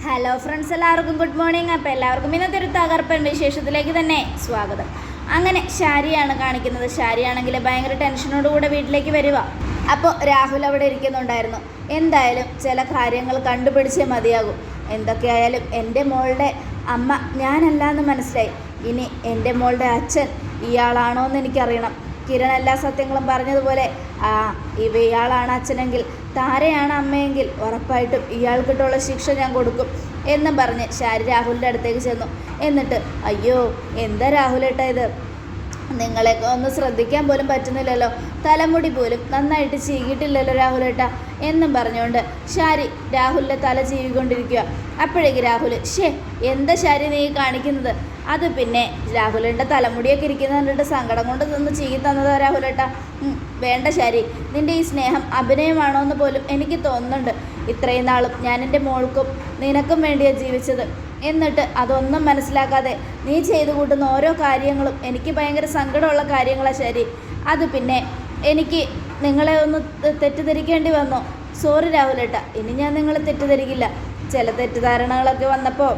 Hello friends, എല്ലാവർക്കും good morning. അപ്പോൾ എല്ലാവർക്കും ഇന്നത്തെ ഒരു തകർപ്പൻ വിശേഷത്തിലേക്ക് തന്നെ സ്വാഗതം. അങ്ങനെ ശാരിയാണ് കാണിക്കുന്നത്. ശാരിയാണെങ്കിൽ ഭയങ്കര ടെൻഷനോടുകൂടെ വീട്ടിലേക്ക് വരിക. അപ്പോൾ രാഹുൽ അവിടെ ഇരിക്കുന്നുണ്ടായിരുന്നു. എന്തായാലും ചില കാര്യങ്ങൾ കണ്ടുപിടിച്ചേ മതിയാകും. എന്തൊക്കെയായാലും എൻ്റെ മോളുടെ അമ്മ ഞാനല്ല എന്ന് മനസ്സിലായി. ഇനി എൻ്റെ മോളുടെ അച്ഛൻ ഇയാളാണോ എന്ന് എനിക്കറിയണം. കിരൺ എല്ലാ സത്യങ്ങളും പറഞ്ഞതുപോലെ ഇയാളാണ് അച്ഛനെങ്കിൽ താരയാണ് അമ്മയെങ്കിൽ ഉറപ്പായിട്ടും ഇയാൾക്കിട്ടുള്ള ശിക്ഷ ഞാൻ കൊടുക്കും എന്നും പറഞ്ഞ് ശാരി രാഹുലിൻ്റെ അടുത്തേക്ക് ചെന്നു. എന്നിട്ട് അയ്യോ എന്താ രാഹുലേട്ടാ ഇത്, നിങ്ങളെ ഒന്ന് ശ്രദ്ധിക്കാൻ പോലും പറ്റുന്നില്ലല്ലോ, തലമുടി പോലും നന്നായിട്ട് ചീകിയിട്ടില്ലല്ലോ രാഹുലേട്ടാ എന്നും പറഞ്ഞുകൊണ്ട് ശാരി രാഹുലിൻ്റെ തല ചീവിക്കൊണ്ടിരിക്കുക. അപ്പോഴേക്ക് രാഹുൽ എന്താ ശാരി നീ കാണിക്കുന്നത്? അത് പിന്നെ രാഹുലിൻ്റെ തലമുടിയൊക്കെ ഇരിക്കുന്ന കണ്ടിട്ട് സങ്കടം കൊണ്ട് നിന്ന് ചീകി തന്നതാ രാഹുലേട്ടാ. വേണ്ട ശാരി, നിൻ്റെ ഈ സ്നേഹം അഭിനയമാണോ എന്ന് പോലും എനിക്ക് തോന്നുന്നുണ്ട്. ഇത്രയും നാളും ഞാൻ എൻ്റെ മോൾക്കും നിനക്കും വേണ്ടിയാണ് ജീവിച്ചത്. എന്നിട്ട് അതൊന്നും മനസ്സിലാക്കാതെ നീ ചെയ്തു കൂട്ടുന്ന ഓരോ കാര്യങ്ങളും എനിക്ക് ഭയങ്കര സങ്കടമുള്ള കാര്യങ്ങളാണ് ശരി. അത് പിന്നെ എനിക്ക് നിങ്ങളെ ഒന്ന് തെറ്റിദ്ധരിക്കേണ്ടി വന്നോ? സോറി രാഹുലേട്ടാ, ഇനി ഞാൻ നിങ്ങളെ തെറ്റിദ്ധരിക്കില്ല. ചില തെറ്റിദ്ധാരണകളൊക്കെ വന്നപ്പോൾ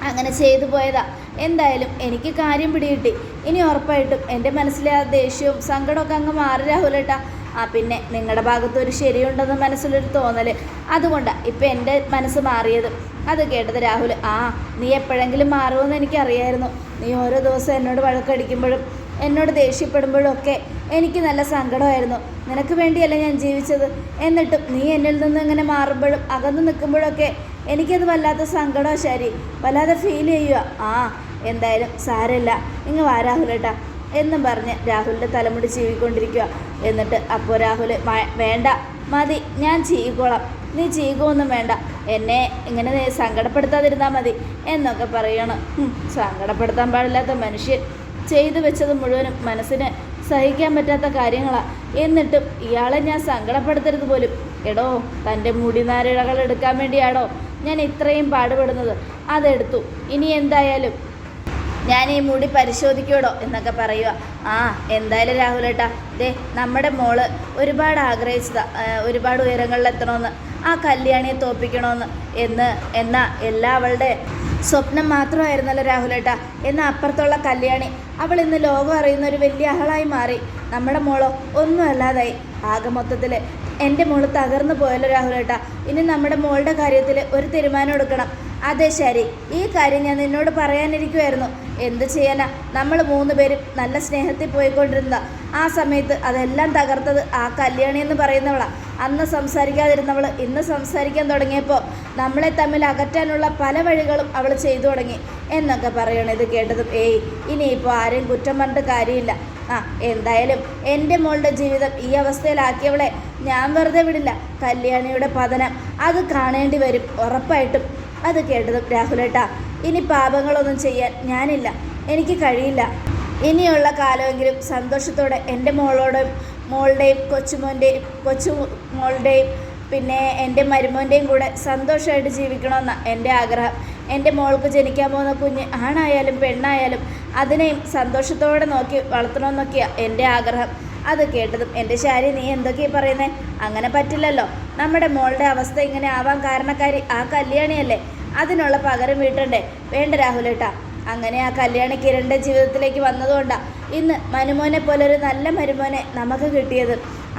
അങ്ങനെ ചെയ്തു പോയതാ. എന്തായാലും എനിക്ക് കാര്യം പിടികിട്ടി. ഇനി ഉറപ്പായിട്ടും എൻ്റെ മനസ്സിലെ ആ ദേഷ്യവും സങ്കടമൊക്കെ അങ്ങ് മാറി രാഹുലേട്ടാ. പിന്നെ നിങ്ങളുടെ ഭാഗത്തൊരു ശരിയുണ്ടെന്ന് മനസ്സിലൊരു തോന്നൽ, അതുകൊണ്ടാണ് ഇപ്പം എൻ്റെ മനസ്സ് മാറിയത്. അത് കേട്ടത് രാഹുൽ നീ എപ്പോഴെങ്കിലും മാറുമെന്ന് എനിക്കറിയായിരുന്നു. നീ ഓരോ ദിവസം എന്നോട് വഴക്കടിക്കുമ്പോഴും എന്നോട് ദേഷ്യപ്പെടുമ്പോഴും ഒക്കെ എനിക്ക് നല്ല സങ്കടമായിരുന്നു. നിനക്ക് വേണ്ടിയല്ല ഞാൻ ജീവിച്ചത്. എന്നിട്ടും നീ എന്നിൽ നിന്ന് ഇങ്ങനെ മാറുമ്പോഴും അകന്ന് നിൽക്കുമ്പോഴൊക്കെ എനിക്കത് വല്ലാത്ത സങ്കടമാണ് ശരി, വല്ലാതെ ഫീൽ ചെയ്യുക. എന്തായാലും സാരമില്ല, ഇങ്ങ് വാ രാഹുലേട്ടാ എന്നും പറഞ്ഞ് രാഹുലിൻ്റെ തലമുടി ചീവിക്കൊണ്ടിരിക്കുക. എന്നിട്ട് അപ്പോൾ രാഹുൽ വേണ്ട മതി, ഞാൻ ചീകോളാം, നീ ചീകുമൊന്നും വേണ്ട, എന്നെ ഇങ്ങനെ സങ്കടപ്പെടുത്താതിരുന്നാൽ മതി എന്നൊക്കെ പറയണം. സങ്കടപ്പെടുത്താൻ പാടില്ലാത്ത മനുഷ്യൻ ചെയ്തു വെച്ചത് മുഴുവനും മനസ്സിന് സഹിക്കാൻ പറ്റാത്ത കാര്യങ്ങളാണ്. എന്നിട്ടും ഇയാളെ ഞാൻ സങ്കടപ്പെടുത്തരുത് പോലും. എടോ, തൻ്റെ മുടിനാരിഴകൾ എടുക്കാൻ വേണ്ടിയാണോ ഞാൻ ഇത്രയും പാടുപെടുന്നത്? അതെടുത്തു. ഇനി എന്തായാലും ഞാൻ ഈ മുടി പരിശോധിക്കൂടോ എന്നൊക്കെ പറയുക. എന്തായാലും രാഹുലേട്ടാ, നമ്മുടെ മോള് ഒരുപാട് ആഗ്രഹിച്ചതാ ഒരുപാട് ഉയരങ്ങളിലെത്തണമെന്ന്, ആ കല്യാണിയെ തോൽപ്പിക്കണമെന്ന് എന്നാ എല്ലാ അവളുടെ സ്വപ്നം മാത്രമായിരുന്നല്ലോ രാഹുലേട്ടാ. എന്നാൽ അപ്പുറത്തുള്ള കല്യാണി അവൾ ഇന്ന് ലോകം അറിയുന്ന ഒരു വലിയ ആളായി മാറി. നമ്മുടെ മോളോ ഒന്നും അല്ലാതായി. ആകെ മൊത്തത്തിൽ എൻ്റെ മോള് തകർന്നു പോയല്ലോ രാഹുലേട്ടാ. ഇനി നമ്മുടെ മോളുടെ കാര്യത്തിൽ ഒരു തീരുമാനം എടുക്കണം. അതെ ശരി, ഈ കാര്യം ഞാൻ നിന്നോട് പറയാനിരിക്കുമായിരുന്നു. എന്ത് ചെയ്യാനാ, നമ്മൾ 3 പേരും നല്ല സ്നേഹത്തിൽ പോയിക്കൊണ്ടിരുന്നതാ. ആ സമയത്ത് അതെല്ലാം തകർത്തത് ആ കല്യാണി എന്ന് പറയുന്നവളാണ്. അന്ന് സംസാരിക്കാതിരുന്നവൾ ഇന്ന് സംസാരിക്കാൻ തുടങ്ങിയപ്പോൾ നമ്മളെ തമ്മിൽ അകറ്റാനുള്ള പല വഴികളും അവൾ ചെയ്തു തുടങ്ങി എന്നൊക്കെ പറയണം. ഇത് കേട്ടതും ഇനിയിപ്പോൾ ആരെയും കുറ്റം പറഞ്ഞിട്ട് കാര്യമില്ല. എന്തായാലും എൻ്റെ മോളുടെ ജീവിതം ഈ അവസ്ഥയിലാക്കിയവളെ ഞാൻ വെറുതെ വിടില്ല. കല്യാണിയുടെ പതനം അത് കാണേണ്ടി വരും ഉറപ്പായിട്ടും. അത് കേട്ടതും രാഹുലേട്ടാ, ഇനി പാപങ്ങളൊന്നും ചെയ്യാൻ ഞാനില്ല, എനിക്ക് കഴിയില്ല. ഇനിയുള്ള കാലമെങ്കിലും സന്തോഷത്തോടെ എൻ്റെ മോളുടെയും കൊച്ചുമോളുടെയും പിന്നെ എൻ്റെ മരുമോൻ്റെയും കൂടെ സന്തോഷമായിട്ട് ജീവിക്കണമെന്നാണ് എൻ്റെ ആഗ്രഹം. എൻ്റെ മോൾക്ക് ജനിക്കാൻ പോകുന്ന കുഞ്ഞ് ആണായാലും പെണ്ണായാലും അതിനെയും സന്തോഷത്തോടെ നോക്കി വളർത്തണമെന്നൊക്കെയാണ് എൻ്റെ ആഗ്രഹം. അത് കേട്ടതും എൻ്റെ ശാരി, നീ എന്തൊക്കെയാണ് പറയുന്നത്? അങ്ങനെ പറ്റില്ലല്ലോ. നമ്മുടെ മോളുടെ അവസ്ഥ ഇങ്ങനെ ആവാൻ കാരണക്കാരി ആ കല്യാണിയല്ലേ. അതിനുള്ള പകരം വീട്ടണ്ടേ? വേണ്ട രാഹുലേട്ടാ, അങ്ങനെ ആ കല്യാണി കിരണിൻ്റെ ജീവിതത്തിലേക്ക് വന്നതുകൊണ്ടാണ് ഇന്ന് മരുമോനെ പോലൊരു നല്ല മരുമോനെ നമുക്ക് കിട്ടിയത്.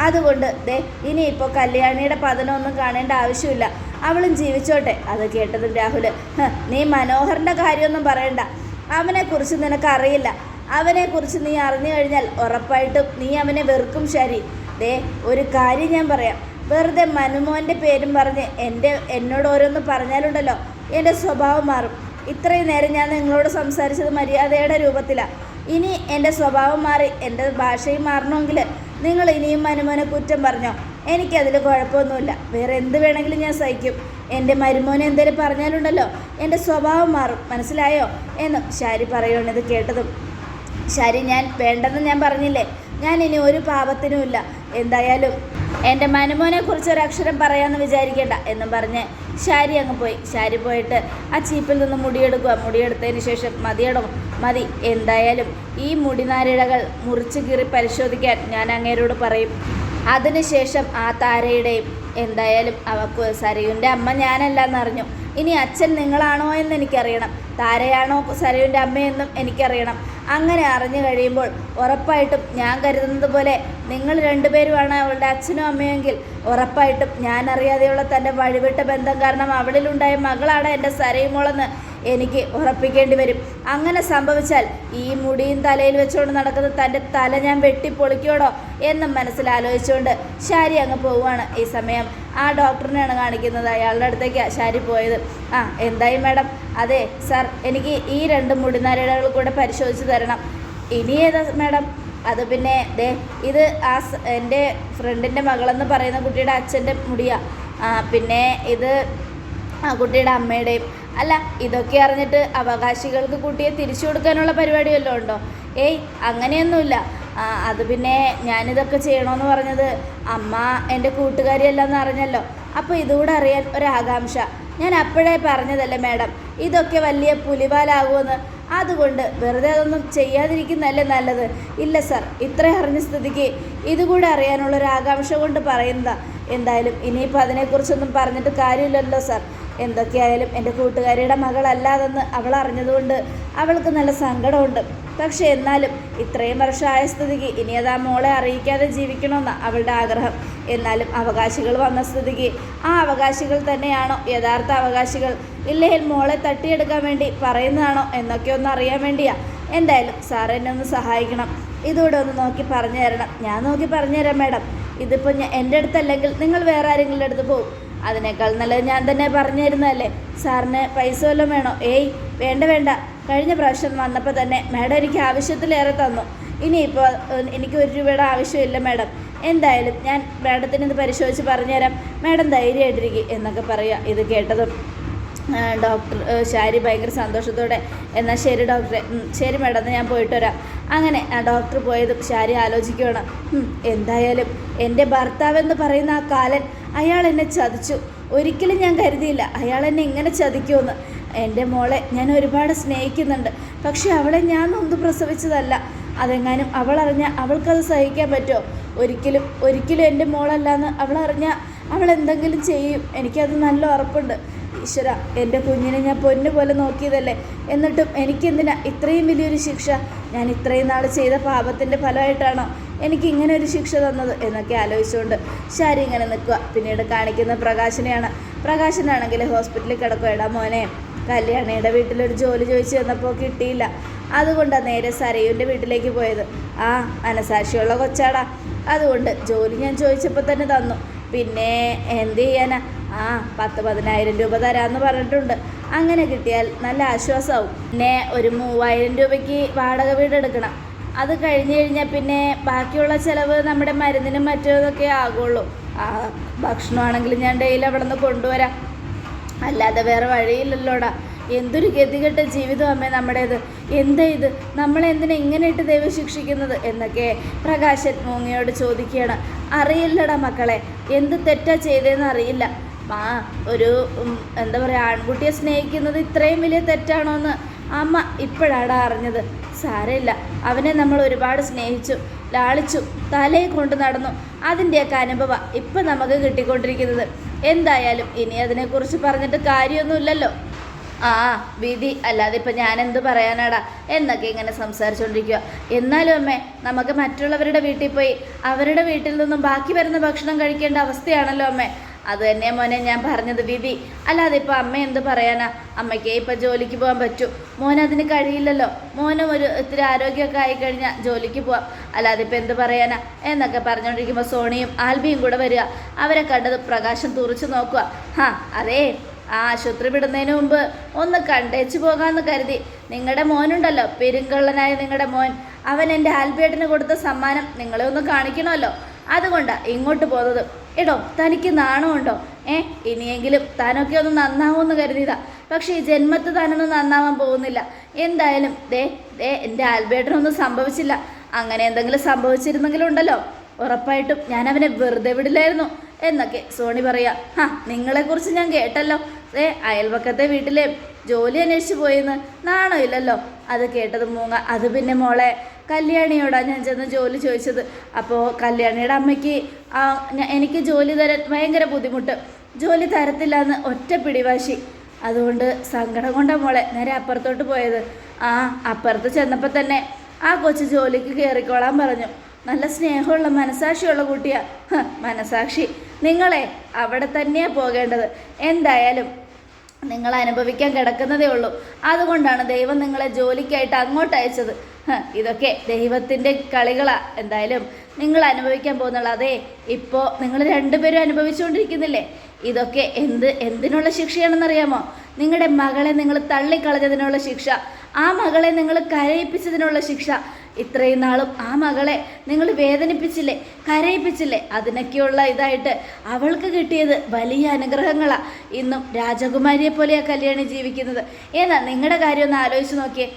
അതുകൊണ്ട് ഇനിയിപ്പോൾ കല്യാണിയുടെ പതനമൊന്നും കാണേണ്ട ആവശ്യമില്ല, അവളും ജീവിച്ചോട്ടെ. അത് കേട്ടതും രാഹുൽ, നീ മനോഹറിൻ്റെ കാര്യമൊന്നും പറയണ്ട, അവനെക്കുറിച്ച് നിനക്കറിയില്ല. അവനെക്കുറിച്ച് നീ അറിഞ്ഞു കഴിഞ്ഞാൽ ഉറപ്പായിട്ടും നീ അവനെ വെറുക്കും ശരി. ഒരു കാര്യം ഞാൻ പറയാം, വെറുതെ മനുമോൻ്റെ പേരും പറഞ്ഞ് എന്നോട് ഓരോന്ന് പറഞ്ഞാലുണ്ടല്ലോ എൻ്റെ സ്വഭാവം മാറും. ഇത്രയും നേരം ഞാൻ നിങ്ങളോട് സംസാരിച്ചത് മര്യാദയുടെ രൂപത്തിലാണ്. ഇനി എൻ്റെ സ്വഭാവം മാറി എൻ്റെ ഭാഷയും മാറണമെങ്കിൽ നിങ്ങൾ ഇനിയും മനുമോനെ കുറ്റം പറഞ്ഞോ, എനിക്കതിൽ കുഴപ്പമൊന്നുമില്ല. വേറെ എന്ത് വേണമെങ്കിലും ഞാൻ സഹിക്കും. എൻ്റെ മരുമോനെ എന്തെങ്കിലും പറഞ്ഞാലുണ്ടല്ലോ എൻ്റെ സ്വഭാവം മാറും, മനസ്സിലായോ എന്നും ശാരി പറയുകയാണ്. ഇത് കേട്ടതും ശരി, ഞാൻ വേണ്ടെന്ന് ഞാൻ പറഞ്ഞില്ലേ, ഞാൻ ഇനി ഒരു പാപത്തിനുമില്ല. എന്തായാലും എൻ്റെ മനുമോനെ കുറിച്ച് ഒരക്ഷരം പറയാമെന്ന് വിചാരിക്കേണ്ട എന്നും പറഞ്ഞ് ശാരി അങ്ങ് പോയി. ശാരി പോയിട്ട് ആ ചീപ്പിൽ നിന്ന് മുടിയെടുക്കുക. മുടിയെടുത്തതിന് ശേഷം മതി, എന്തായാലും ഈ മുടിനാരിഴകൾ മുറിച്ച് കീറി പരിശോധിക്കാൻ ഞാൻ അങ്ങേരോട് പറയും. അതിനുശേഷം ആ താരയുടെയും എന്തായാലും അവൾക്ക് സരയുൻ്റെ അമ്മ ഞാനല്ല എന്നറിഞ്ഞു. ഇനി അച്ഛൻ നിങ്ങളാണോ എന്ന് എനിക്കറിയണം, താരയാണോ സരയുൻ്റെ അമ്മയെന്നും എനിക്കറിയണം. അങ്ങനെ അറിഞ്ഞു കഴിയുമ്പോൾ ഉറപ്പായിട്ടും ഞാൻ കരുതുന്നത് പോലെ നിങ്ങൾ രണ്ടുപേരുമാണ് അവളുടെ അച്ഛനും അമ്മയെങ്കിൽ ഉറപ്പായിട്ടും ഞാൻ അറിയാതെയുള്ള തൻ്റെ വഴിവിട്ട ബന്ധം കാരണം അവളിലുണ്ടായ മകളാണ് എൻ്റെ സരയുമോളെന്ന് എനിക്ക് ഉറപ്പിക്കേണ്ടി വരും. അങ്ങനെ സംഭവിച്ചാൽ ഈ മുടിയും തലയിൽ വെച്ചുകൊണ്ട് നടക്കുന്ന തൻ്റെ തല ഞാൻ വെട്ടിപ്പൊളിക്കോടോ എന്നും മനസ്സിലാലോചിച്ചുകൊണ്ട് ശാരി അങ്ങ് പോവുകയാണ്. ഈ സമയം ആ ഡോക്ടറിനെയാണ് കാണിക്കുന്നത്. അയാളുടെ അടുത്തേക്ക് ശാരി പോയത്. എന്തായി മാഡം? അതെ സാർ, എനിക്ക് ഈ 2 മുടിനാരിഴകൾ കൂടെ പരിശോധിച്ച് തരണം. ഇനി ഏതാ മാഡം? അത് പിന്നെ ഇത് എൻ്റെ ഫ്രണ്ടിൻ്റെ മകളെന്ന് പറയുന്ന കുട്ടിയുടെ അച്ഛൻ്റെ മുടിയാണ്. പിന്നെ ഇത് ആ കുട്ടിയുടെ അമ്മയുടെയും. അല്ല, ഇതൊക്കെ അറിഞ്ഞിട്ട് അവകാശികൾക്ക് കുട്ടിയെ തിരിച്ചു കൊടുക്കാനുള്ള പരിപാടി വല്ലതും ഉണ്ടോ? അങ്ങനെയൊന്നുമില്ല. അത് പിന്നെ ഞാനിതൊക്കെ ചെയ്യണമെന്ന് പറഞ്ഞത് അമ്മ എൻ്റെ കൂട്ടുകാരിയല്ലെന്ന് അറിഞ്ഞല്ലോ. അപ്പോൾ ഇതുകൂടെ അറിയാൻ ഒരാകാംക്ഷ. ഞാൻ അപ്പോഴേ പറഞ്ഞതല്ലേ മാഡം, ഇതൊക്കെ വലിയ പുലിവാലാകുമെന്ന്. അതുകൊണ്ട് വെറുതെ അതൊന്നും ചെയ്യാതിരിക്കുന്നതല്ലേ നല്ലത്. ഇല്ല സാർ, ഇത്രയും അറിഞ്ഞ സ്ഥിതിക്ക് ഇതുകൂടെ അറിയാനുള്ളൊരാകാംക്ഷ കൊണ്ട് പറയുന്നതാ. എന്തായാലും ഇനിയിപ്പോൾ അതിനെക്കുറിച്ചൊന്നും പറഞ്ഞിട്ട് കാര്യമില്ലല്ലോ സാർ. എന്തൊക്കെയായാലും എൻ്റെ കൂട്ടുകാരിയുടെ മകളല്ലാതെന്ന് അവൾ അറിഞ്ഞതുകൊണ്ട് അവൾക്ക് നല്ല സങ്കടമുണ്ട്. പക്ഷെ എന്നാലും ഇത്രയും വർഷമായ സ്ഥിതിക്ക് ഇനി അത് ആ മോളെ അറിയിക്കാതെ ജീവിക്കണമെന്നാണ് അവളുടെ ആഗ്രഹം. എന്നാലും അവകാശികൾ വന്ന സ്ഥിതിക്ക് ആ അവകാശികൾ തന്നെയാണോ യഥാർത്ഥ അവകാശികൾ, ഇല്ലെങ്കിൽ മോളെ തട്ടിയെടുക്കാൻ വേണ്ടി പറയുന്നതാണോ എന്നൊക്കെ ഒന്ന് അറിയാൻ വേണ്ടിയാ. എന്തായാലും സാർ എന്നെ ഒന്ന് സഹായിക്കണം, ഇതുകൂടെ ഒന്ന് നോക്കി പറഞ്ഞു തരണം. ഞാൻ നോക്കി പറഞ്ഞു തരാം മാഡം. ഇതിപ്പോൾ എൻ്റെ അടുത്തല്ലെങ്കിൽ നിങ്ങൾ വേറെ ആരെങ്കിലും അടുത്ത് പോകും. അതിനേക്കാൾ നല്ലത് ഞാൻ തന്നെ പറഞ്ഞു തരുന്നതല്ലേ. സാറിന് പൈസ വല്ലതും വേണോ? വേണ്ട. കഴിഞ്ഞ പ്രാവശ്യം വന്നപ്പോൾ തന്നെ മാഡം എനിക്ക് ആവശ്യത്തിലേറെ തന്നു. ഇനിയിപ്പോൾ എനിക്ക് 1 രൂപയുടെ ആവശ്യമില്ല മാഡം. എന്തായാലും ഞാൻ മാഡത്തിന് ഇത് പരിശോധിച്ച് പറഞ്ഞുതരാം, മാഡം ധൈര്യമായിട്ടിരിക്കും എന്നൊക്കെ പറയുക. ഇത് കേട്ടതും ഡോക്ടർ ശാരി ഭയങ്കര സന്തോഷത്തോടെ എന്നാൽ ശരി ഡോക്ടറെ, ശരി മാഡം, എന്നാൽ ഞാൻ പോയിട്ട് വരാം. അങ്ങനെ ആ ഡോക്ടർ പോയതും ശാരി ആലോചിക്കുകയാണ്. എന്തായാലും എൻ്റെ ഭർത്താവെന്ന് പറയുന്ന ആ കാലൻ അയാൾ എന്നെ ചതിച്ചു. ഒരിക്കലും ഞാൻ കരുതിയില്ല അയാൾ എന്നെ ഇങ്ങനെ ചതിക്കുമെന്ന്. എൻ്റെ മോളെ ഞാൻ ഒരുപാട് സ്നേഹിക്കുന്നുണ്ട്. പക്ഷെ അവളെ ഞാൻ നൊന്ത് പ്രസവിച്ചതല്ല. അതെങ്ങാനും അവളറിഞ്ഞാൽ അവൾക്കത് സഹിക്കാൻ പറ്റുമോ? ഒരിക്കലും എൻ്റെ മോളല്ലാന്ന് അവളറിഞ്ഞാൽ അവൾ എന്തെങ്കിലും ചെയ്യും. എനിക്കത് നല്ല ഉറപ്പുണ്ട്. ഈശ്വര, എൻ്റെ കുഞ്ഞിനെ ഞാൻ പൊന്നു പോലെ നോക്കിയതല്ലേ, എന്നിട്ടും എനിക്കെന്തിനാ ഇത്രയും വലിയൊരു ശിക്ഷ? ഞാൻ ഇത്രയും നാൾ ചെയ്ത പാപത്തിൻ്റെ ഫലമായിട്ടാണോ എനിക്കിങ്ങനെ ഒരു ശിക്ഷ തന്നത് എന്നൊക്കെ ആലോചിച്ചുകൊണ്ട് ശാരി ഇങ്ങനെ നിൽക്കുക. പിന്നീട് കാണിക്കുന്ന പ്രകാശനെയാണ്. പ്രകാശനാണെങ്കിൽ ഹോസ്പിറ്റലിൽ കിടക്കുക. എടാ മോനെ, കല്യാണിയുടെ വീട്ടിലൊരു ജോലി ചോദിച്ചു തന്നപ്പോൾ കിട്ടിയില്ല. അതുകൊണ്ടാണ് നേരെ സരയുൻ്റെ വീട്ടിലേക്ക് പോയത്. മനസാക്ഷിയുള്ള കൊച്ചാടാ. അതുകൊണ്ട് ജോലി ഞാൻ ചോദിച്ചപ്പോൾ തന്നെ തന്നു. പിന്നെ എന്ത് ചെയ്യാനാ? 10,000 രൂപ തരാമെന്ന് പറഞ്ഞിട്ടുണ്ട്. അങ്ങനെ കിട്ടിയാൽ നല്ല ആശ്വാസമാവും. പിന്നെ ഒരു 3,000 രൂപയ്ക്ക് വാടക വീട് എടുക്കണം. അത് കഴിഞ്ഞ് കഴിഞ്ഞാൽ പിന്നെ ബാക്കിയുള്ള ചിലവ് നമ്മുടെ മരുന്നിനും മറ്റൊക്കെ ആകുള്ളൂ. ഭക്ഷണമാണെങ്കിലും ഞാൻ ഡെയിലി അവിടെ നിന്ന് കൊണ്ടുവരാം. അല്ലാതെ വേറെ വഴിയില്ലല്ലോടാ. എന്തൊരു ഗതികെട്ട ജീവിതം അമ്മേ നമ്മുടേത്. എന്താ ഇത്? നമ്മളെന്തിനാ ഇങ്ങനെയിട്ട് ദൈവം ശിക്ഷിക്കുന്നത് എന്നൊക്കെ പ്രകാശൻ മൂങ്ങയോട് ചോദിക്കുകയാണ്. അറിയില്ലടാ മക്കളെ, എന്ത് തെറ്റാ ചെയ്തതെന്ന് അറിയില്ല. ഒരു എന്താ പറയുക, ആൺകുട്ടിയെ സ്നേഹിക്കുന്നത് ഇത്രയും വലിയ തെറ്റാണോ എന്ന് അമ്മ ഇപ്പോഴാണ് അറിഞ്ഞത്. സാരമില്ല, അവനെ നമ്മൾ ഒരുപാട് സ്നേഹിച്ചു, ലാളിച്ചു, തലയെ കൊണ്ട് നടന്നു. അതിൻ്റെയൊക്കെ അനുഭവം ഇപ്പം നമുക്ക് കിട്ടിക്കൊണ്ടിരിക്കുന്നത്. എന്തായാലും ഇനി അതിനെക്കുറിച്ച് പറഞ്ഞിട്ട് കാര്യമൊന്നുമില്ലല്ലോ. വിധി, അല്ലാതെ ഇപ്പം ഞാനെന്ത് പറയാനാടാ എന്നൊക്കെ ഇങ്ങനെ സംസാരിച്ചുകൊണ്ടിരിക്കുക. എന്നാലും അമ്മേ, നമുക്ക് മറ്റുള്ളവരുടെ വീട്ടിൽ പോയി അവരുടെ വീട്ടിൽ നിന്നും ബാക്കി വരുന്ന ഭക്ഷണം കഴിക്കേണ്ട അവസ്ഥയാണല്ലോ അമ്മേ. അത് തന്നെ മോനെ ഞാൻ പറഞ്ഞത് വിധി. അല്ലാതെ ഇപ്പോൾ അമ്മ എന്ത് പറയാനാ? അമ്മയ്ക്ക് ഇപ്പം ജോലിക്ക് പോകാൻ പറ്റൂ, മോനതിന് കഴിയില്ലല്ലോ. മോനും ഒരു ഇത്തിരി ആരോഗ്യമൊക്കെ ആയിക്കഴിഞ്ഞാൽ ജോലിക്ക് പോവാം. അല്ലാതെ ഇപ്പം എന്ത് പറയാനാ എന്നൊക്കെ പറഞ്ഞുകൊണ്ടിരിക്കുമ്പോൾ സോണിയും ആൽബിയും കൂടെ വരിക. അവരെ കണ്ടത് പ്രകാശം തുറച്ചു നോക്കുക. അതേ, ആശുപത്രി വിടുന്നതിന് മുമ്പ് ഒന്ന് കണ്ടേച്ച് പോകാമെന്ന് കരുതി. നിങ്ങളുടെ മോനുണ്ടല്ലോ, പെരുങ്കള്ളനായ നിങ്ങളുടെ മോൻ, അവൻ എൻ്റെ ആൽബിയേട്ടന് കൊടുത്ത സമ്മാനം നിങ്ങളെ ഒന്ന് കാണിക്കണമല്ലോ. അതുകൊണ്ടാണ് ഇങ്ങോട്ട് പോകുന്നത്. എടോ, തനിക്ക് നാണമുണ്ടോ? ഇനിയെങ്കിലും താനൊക്കെ ഒന്ന് നന്നാവുമെന്ന് കരുതിയതാ. പക്ഷേ ഈ ജന്മത്ത് താനൊന്നും നന്നാവാൻ പോകുന്നില്ല. എന്തായാലും എൻ്റെ ആൽബേട്ടനൊന്നും സംഭവിച്ചില്ല. അങ്ങനെ എന്തെങ്കിലും സംഭവിച്ചിരുന്നെങ്കിലും ഉണ്ടല്ലോ, ഉറപ്പായിട്ടും ഞാൻ അവനെ വെറുതെ വിടില്ലായിരുന്നു എന്നൊക്കെ സോണി പറയാ. നിങ്ങളെക്കുറിച്ച് ഞാൻ കേട്ടല്ലോ, അയൽപക്കത്തെ വീട്ടിലെ ജോലി അന്വേഷിച്ച് പോയെന്ന്. നാണോ ഇല്ലല്ലോ. അത് കേട്ടത് മൂങ്ങ. അത് പിന്നെ മോളെ, കല്യാണിയോടാണ് ഞാൻ ചെന്ന് ജോലി ചോദിച്ചത്. അപ്പോൾ കല്യാണിയുടെ അമ്മയ്ക്ക് എനിക്ക് ജോലി തരാൻ ഭയങ്കര ബുദ്ധിമുട്ട്, ജോലി തരത്തില്ല എന്ന് ഒറ്റ പിടിവാശി. അതുകൊണ്ട് സങ്കടം കൊണ്ടാണ് മോളെ നേരെ അപ്പുറത്തോട്ട് പോയത്. അപ്പുറത്ത് ചെന്നപ്പോൾ തന്നെ ആ കൊച്ചു ജോലിക്ക് കയറിക്കോളാൻ പറഞ്ഞു. നല്ല സ്നേഹമുള്ള മനസാക്ഷിയുള്ള കുട്ടിയാ. മനസാക്ഷി നിങ്ങളെ അവിടെ തന്നെയാണ് പോകേണ്ടത്. എന്തായാലും നിങ്ങൾ അനുഭവിക്കാൻ കിടക്കുന്നതേ ഉള്ളൂ. അതുകൊണ്ടാണ് ദൈവം നിങ്ങളെ ജോലിക്കായിട്ട് അങ്ങോട്ട് അയച്ചത്. ഇതൊക്കെ ദൈവത്തിൻ്റെ കളികളാണ്. എന്തായാലും നിങ്ങൾ അനുഭവിക്കാൻ പോകുന്നുള്ളൂ. അതെ, ഇപ്പോൾ നിങ്ങൾ രണ്ടുപേരും അനുഭവിച്ചുകൊണ്ടിരിക്കുന്നില്ലേ? ഇതൊക്കെ എന്തിനുള്ള ശിക്ഷയാണെന്നറിയാമോ? നിങ്ങളുടെ മകളെ നിങ്ങൾ തള്ളിക്കളഞ്ഞതിനുള്ള ശിക്ഷ, ആ മകളെ നിങ്ങൾ കരയിപ്പിച്ചതിനുള്ള ശിക്ഷ. ഇത്രയും നാളും ആ മകളെ നിങ്ങൾ വേദനിപ്പിച്ചില്ലേ, കരയിപ്പിച്ചില്ലേ? അതിനൊക്കെയുള്ള ഇതായിട്ട് അവൾക്ക് കിട്ടിയത് വലിയ അനുഗ്രഹങ്ങളാണ്. ഇന്നും രാജകുമാരിയെ പോലെയാണ് കല്യാണി ജീവിക്കുന്നത്. എന്നാൽ നിങ്ങളുടെ കാര്യം ഒന്ന് ആലോചിച്ച് നോക്കിയേ.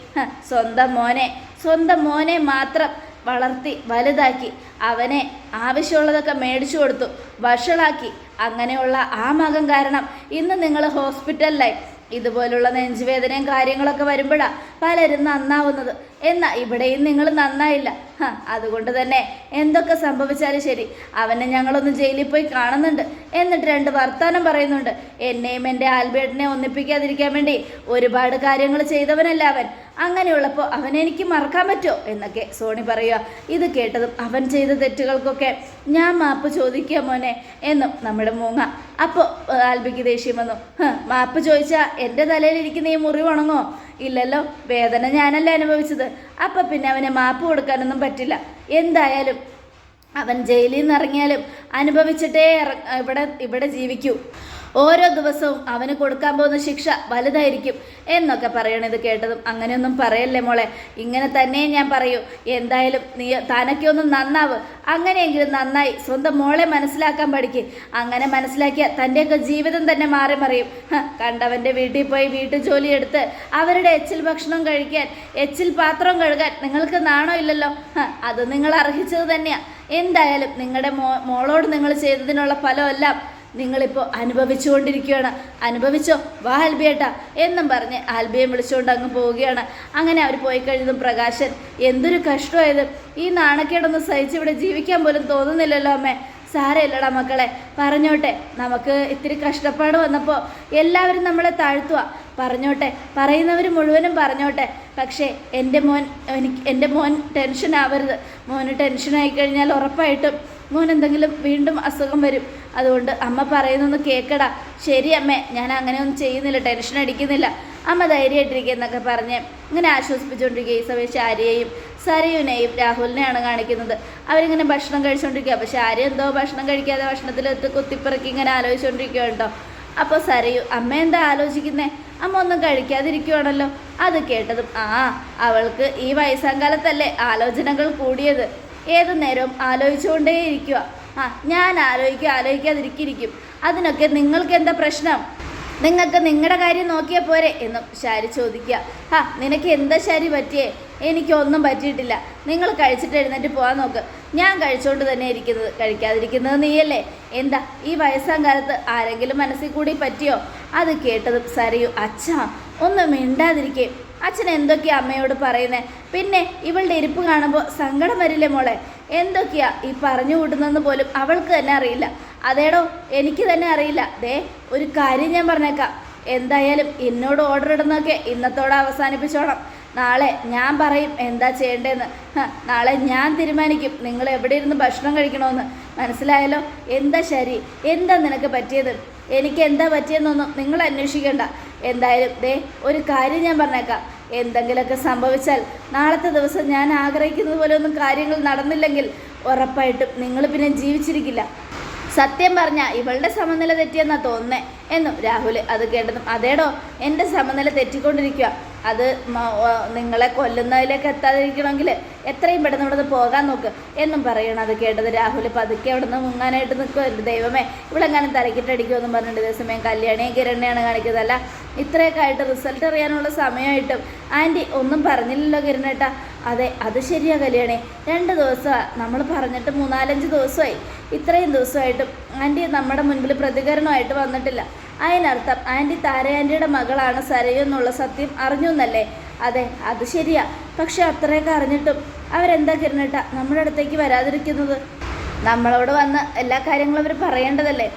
സ്വന്തം മോനെ മാത്രം വളർത്തി വലുതാക്കി, അവനെ ആവശ്യമുള്ളതൊക്കെ മേടിച്ചു കൊടുത്തു, വഷളാക്കി. അങ്ങനെയുള്ള ആ മകൻ കാരണം ഇന്ന് നിങ്ങൾ ഹോസ്പിറ്റലിലായി. ഇതുപോലുള്ള നെഞ്ചുവേദനയും കാര്യങ്ങളൊക്കെ വരുമ്പോഴാണ് പലരും നന്നാവുന്നത്. എന്നാൽ ഇവിടെയും നിങ്ങൾ നന്നായില്ല. അതുകൊണ്ട് തന്നെ എന്തൊക്കെ സംഭവിച്ചാലും ശരി, അവനെ ഞങ്ങളൊന്ന് ജയിലിൽ പോയി കാണുന്നുണ്ട്, എന്നിട്ട് 2 വർത്താനം പറയുന്നുണ്ട്. എന്നെയും എൻ്റെ ആൽബർട്ടിനെ ഒന്നിപ്പിക്കാതിരിക്കാൻ വേണ്ടി ഒരുപാട് കാര്യങ്ങൾ ചെയ്തവനല്ല അവൻ. അങ്ങനെയുള്ളപ്പോൾ അവനെനിക്ക് മറക്കാൻ പറ്റുമോ എന്നൊക്കെ സോണി പറയുക. ഇത് കേട്ടതും അവൻ ചെയ്ത തെറ്റുകൾക്കൊക്കെ ഞാൻ മാപ്പ് ചോദിക്കുക മോനെ എന്നും നമ്മുടെ മൂങ്ങ. അപ്പോൾ ആൽബിക്ക് ദേഷ്യം വന്നു. മാപ്പ് ചോദിച്ചാൽ എൻ്റെ തലയിലിരിക്കുന്ന ഈ മുറിവ് ഉണങ്ങോ? ഇല്ലല്ലോ, വേദന ഞാനല്ല അനുഭവിച്ചത്. അപ്പം പിന്നെ അവനെ മാപ്പ് കൊടുക്കാനൊന്നും പറ്റില്ല. എന്തായാലും അവൻ ജയിലിൽ നിന്ന് ഇറങ്ങിയാലും അനുഭവിച്ചിട്ടേ ഇവിടെ ജീവിക്കൂ. ഓരോ ദിവസവും അവന് കൊടുക്കാൻ പോകുന്ന ശിക്ഷ വലുതായിരിക്കും എന്നൊക്കെ പറയണത് കേട്ടതും അങ്ങനെയൊന്നും പറയല്ലേ മോളെ, ഇങ്ങനെ തന്നെ ഞാൻ പറയൂ. എന്തായാലും നീ തനക്കെ ഒന്ന് നന്നാവ്. അങ്ങനെയെങ്കിലും നന്നായി സ്വന്തം മോളെ മനസ്സിലാക്കാൻ പഠിക്കും. അങ്ങനെ മനസ്സിലാക്കിയാൽ തൻ്റെയൊക്കെ ജീവിതം തന്നെ മാറി മറിയും. കണ്ടവൻ്റെ വീട്ടിൽ പോയി വീട്ടു ജോലി എടുത്ത് അവരുടെ എച്ചിൽ ഭക്ഷണം കഴിക്കാൻ, എച്ചിൽ പാത്രം കഴുകാൻ നിങ്ങൾക്ക് നാണോ ഇല്ലല്ലോ. അത് നിങ്ങൾ അർഹിച്ചത് തന്നെയാണ്. എന്തായാലും നിങ്ങളുടെ മോളോട് നിങ്ങൾ ചെയ്തതിനുള്ള ഫലമെല്ലാം നിങ്ങളിപ്പോൾ അനുഭവിച്ചുകൊണ്ടിരിക്കുകയാണ്. അനുഭവിച്ചോ, വാ ആൽബിയേട്ടാ എന്നും പറഞ്ഞ് ആൽബിയെ വിളിച്ചുകൊണ്ട് അങ്ങ് പോവുകയാണ്. അങ്ങനെ അവർ പോയി കഴിഞ്ഞതും പ്രകാശൻ, എന്തൊരു കഷ്ടമായത്, ഈ നാണക്കേടൊന്നും സഹിച്ച് ഇവിടെ ജീവിക്കാൻ പോലും തോന്നുന്നില്ലല്ലോ അമ്മേ. സാരമില്ലടാ മക്കളെ, പറഞ്ഞോട്ടെ, നമുക്ക് ഇത്തിരി കഷ്ടപ്പാട് വന്നപ്പോൾ എല്ലാവരും നമ്മളെ താഴ്ത്തുക. പറഞ്ഞോട്ടെ, പറയുന്നവർ മുഴുവനും പറഞ്ഞോട്ടെ. പക്ഷേ എൻ്റെ മോൻ ടെൻഷൻ ആവരുത്. മോന് ടെൻഷനായി കഴിഞ്ഞാൽ ഉറപ്പായിട്ടും മോൻ എന്തെങ്കിലും വീണ്ടും അസുഖം വരും. അതുകൊണ്ട് അമ്മ പറയുന്നൊന്ന് കേൾക്കടാ. ശരി അമ്മേ, ഞാൻ അങ്ങനെയൊന്നും ചെയ്യുന്നില്ല, ടെൻഷൻ അടിക്കുന്നില്ല, അമ്മ ധൈര്യമായിട്ടിരിക്കുക എന്നൊക്കെ പറഞ്ഞ് ഇങ്ങനെ ആശ്വസിപ്പിച്ചുകൊണ്ടിരിക്കുക. ഈ സമയം ശാരിയെയും സരയുനെയും രാഹുലിനെയാണ് കാണിക്കുന്നത്. അവരിങ്ങനെ ഭക്ഷണം കഴിച്ചുകൊണ്ടിരിക്കുക. അപ്പോൾ ശാരി എന്തോ ഭക്ഷണം കഴിക്കാതെ ഭക്ഷണത്തിലെത്തി കുത്തിപ്പിറക്കി ഇങ്ങനെ ആലോചിച്ചുകൊണ്ടിരിക്കുക കേട്ടോ. അപ്പോൾ സരയു, അമ്മ എന്താ ആലോചിക്കുന്നേ? അമ്മ ഒന്നും കഴിക്കാതിരിക്കുവാണല്ലോ. അത് കേട്ടതും അവൾക്ക് ഈ വയസ്സാം കാലത്തല്ലേ ആലോചനകൾ കൂടിയത്. ഏതു നേരവും ആലോചിച്ചുകൊണ്ടേയിരിക്കുക. ഞാൻ ആലോചിക്കാതിരിക്കും. അതിനൊക്കെ നിങ്ങൾക്ക് എന്താ പ്രശ്നം? നിങ്ങൾക്ക് നിങ്ങളുടെ കാര്യം നോക്കിയാൽ പോരെ എന്നും ശാരി ചോദിക്കുക. നിനക്ക് എന്താ ശാരി പറ്റിയേ? എനിക്കൊന്നും പറ്റിയിട്ടില്ല. നിങ്ങൾ കഴിച്ചിട്ട് എഴുന്നേറ്റ് പോകാൻ നോക്ക്. ഞാൻ കഴിച്ചുകൊണ്ട് തന്നെ ഇരിക്കുന്നത്, കഴിക്കാതിരിക്കുന്നത് നീയല്ലേ. എന്താ ഈ വയസ്സാം കാലത്ത് ആരെങ്കിലും മനസ്സിൽ കൂടി പറ്റിയോ? അത് കേട്ടതും സരയു, അച്ഛാ ഒന്നും മിണ്ടാതിരിക്കേ. അച്ഛൻ എന്തൊക്കെയാ അമ്മയോട് പറയുന്നത്? പിന്നെ ഇവളുടെ ഇരിപ്പ് കാണുമ്പോൾ സങ്കടം വരില്ലേ മോളെ? എന്തൊക്കെയാ ഈ പറഞ്ഞു കൂട്ടുന്നതെന്ന് പോലും അവൾക്ക് തന്നെ അറിയില്ല. അതേടോ, എനിക്ക് തന്നെ അറിയില്ല. ഒരു കാര്യം ഞാൻ പറഞ്ഞേക്കാം. എന്തായാലും എന്നോട് ഓർഡർ ഇടുന്നതൊക്കെ ഇന്നത്തോടെ അവസാനിപ്പിച്ചോണം. നാളെ ഞാൻ പറയും എന്താ ചെയ്യേണ്ടതെന്ന്. നാളെ ഞാൻ തീരുമാനിക്കും നിങ്ങൾ എവിടെ ഇരുന്ന് ഭക്ഷണം കഴിക്കണമെന്ന്. മനസ്സിലായല്ലോ? എന്താ ശരി, എന്താ നിനക്ക് പറ്റിയത്? എനിക്ക് എന്താ പറ്റിയെന്നൊന്നും നിങ്ങൾ അന്വേഷിക്കേണ്ട. എന്തായാലും ഒരു കാര്യം ഞാൻ പറഞ്ഞേക്കാം. എന്തെങ്കിലുമൊക്കെ സംഭവിച്ചാൽ നാളത്തെ ദിവസം ഞാൻ ആഗ്രഹിക്കുന്നത് പോലെ ഒന്നും കാര്യങ്ങൾ നടന്നില്ലെങ്കിൽ ഉറപ്പായിട്ടും നിങ്ങൾ പിന്നെ ജീവിച്ചിരിക്കില്ല. സത്യം പറഞ്ഞാൽ ഇവളുടെ സമനില തെറ്റിയെന്നാ തോന്നുന്നേ എന്നും രാഹുൽ. അത് കേട്ടതും, അതേടോ എൻ്റെ സമനില തെറ്റിക്കൊണ്ടിരിക്കുക. അത് നിങ്ങളെ കൊല്ലുന്നതിലേക്ക് എത്താതിരിക്കണമെങ്കിൽ എത്രയും പെട്ടെന്ന് ഇവിടെ നിന്ന് പോകാൻ നോക്ക് എന്നും പറയണം. അത് കേട്ടത് രാഹുൽ പതുക്കെ അവിടെ നിന്ന് മുങ്ങാനായിട്ട് നിൽക്കുമല്ലോ. ദൈവമേ, ഇവളെങ്ങാനും തലക്കിട്ടടിക്കുമെന്നും പറഞ്ഞിട്ട് ഇതേസമയം കല്യാണിയും കിരണിയാണ് കാണിക്കുന്നതല്ല. ഇത്രയൊക്കെ ആയിട്ട് റിസൾട്ട് അറിയാനുള്ള സമയമായിട്ടും ആൻറ്റി ഒന്നും പറഞ്ഞില്ലല്ലോ കിരണേട്ടാ. അതെ, അത് ശരിയാ കല്യാണി. 2 ദിവസമാണ് നമ്മൾ പറഞ്ഞിട്ട്, 3-4-5 ദിവസമായി. ഇത്രയും ദിവസമായിട്ടും ആൻറ്റി നമ്മുടെ മുൻപിൽ പ്രതികരണമായിട്ട് വന്നിട്ടില്ല. അതിനർത്ഥം ആൻറ്റി താര ആൻറ്റിയുടെ മകളാണ് സരയു എന്നുള്ള സത്യം അറിഞ്ഞു എന്നല്ലേ? അതെ, അത് ശരിയാ. പക്ഷെ അത്രയൊക്കെ അറിഞ്ഞിട്ടും അവരെന്താ കിരണേട്ട നമ്മുടെ അടുത്തേക്ക് വരാതിരിക്കുന്നത്? നമ്മളോട് വന്ന് എല്ലാ കാര്യങ്ങളും അവർ പറയേണ്ടതല്ലേ?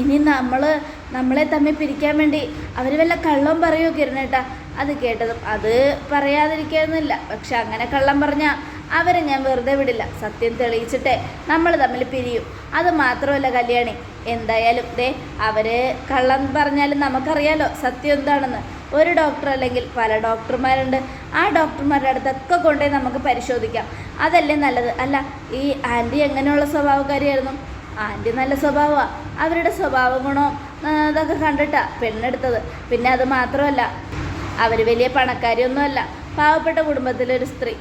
ഇനി നമ്മളെ തമ്മിൽ പിരിക്കാൻ വേണ്ടി അവർ വല്ല കള്ളം പറയുമോ കിരണേട്ട? അത് കേട്ടതും അത് പറയാതിരിക്കുന്നില്ല. പക്ഷെ അങ്ങനെ കള്ളം പറഞ്ഞാൽ അവരെ ഞാൻ വെറുതെ വിടില്ല. സത്യം തെളിയിച്ചിട്ടേ നമ്മൾ തമ്മിൽ പിരിയും. അത് മാത്രമല്ല കല്യാണി, എന്തായാലും അവർ കള്ളം പറഞ്ഞാലും നമുക്കറിയാലോ സത്യം എന്താണെന്ന്. ഒരു ഡോക്ടർ അല്ലെങ്കിൽ പല ഡോക്ടർമാരുണ്ട്. ആ ഡോക്ടർമാരുടെ അടുത്തൊക്കെ കൊണ്ടുപോയി നമുക്ക് പരിശോധിക്കാം. അതല്ലേ നല്ലത്? അല്ല, ഈ ആൻറ്റി എങ്ങനെയുള്ള സ്വഭാവക്കാരിയായിരുന്നു? ആൻറ്റി നല്ല സ്വഭാവമാണ്. അവരുടെ സ്വഭാവ ഗുണവും അതൊക്കെ കണ്ടിട്ടാണ് പെണ്ണെടുത്തത്. പിന്നെ അത് മാത്രമല്ല, അവർ വലിയ പണക്കാരിയൊന്നുമല്ല, പാവപ്പെട്ട കുടുംബത്തിലൊരു സ്ത്രീ.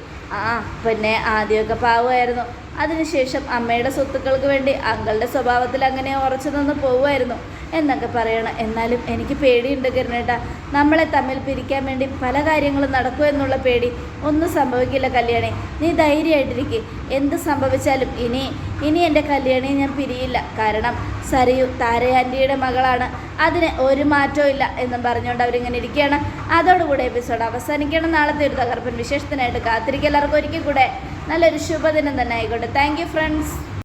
പിന്നെ ആദ്യമൊക്കെ പാവമായിരുന്നു. അതിനുശേഷം അമ്മയുടെ സ്വത്തുക്കൾക്ക് വേണ്ടി അങ്കളുടെ സ്വഭാവത്തിൽ അങ്ങനെ ഉറച്ചു നിന്ന് പോവുമായിരുന്നു എന്നൊക്കെ പറയണം. എന്നാലും എനിക്ക് പേടിയുണ്ട് കിരണേട്ട. നമ്മളെ തമ്മിൽ പിരിക്കാൻ വേണ്ടി പല കാര്യങ്ങളും നടക്കും എന്നുള്ള പേടി. ഒന്നും സംഭവിക്കില്ല കല്യാണി, നീ ധൈര്യമായിട്ടിരിക്കുക. എന്ത് സംഭവിച്ചാലും ഇനി എൻ്റെ കല്യാണിയെ ഞാൻ പിരിയില്ല. കാരണം സരിയു താരയാൻറ്റിയുടെ മകളാണ്, അതിന് ഒരു മാറ്റവും ഇല്ല എന്നും പറഞ്ഞുകൊണ്ട് അവരിങ്ങനെ ഇരിക്കുകയാണ്. അതോടുകൂടെ എപ്പിസോഡ് അവസാനിക്കണം. നാളത്തെ ഒരു തകർപ്പൻ വിശേഷത്തിനായിട്ട് കാത്തിരിക്കുക. എല്ലാവർക്കും ഒരിക്കൽ കൂടെ നല്ലൊരു ശുഭദിനം തന്നെ ആയിക്കോട്ടെ. Thank you friends.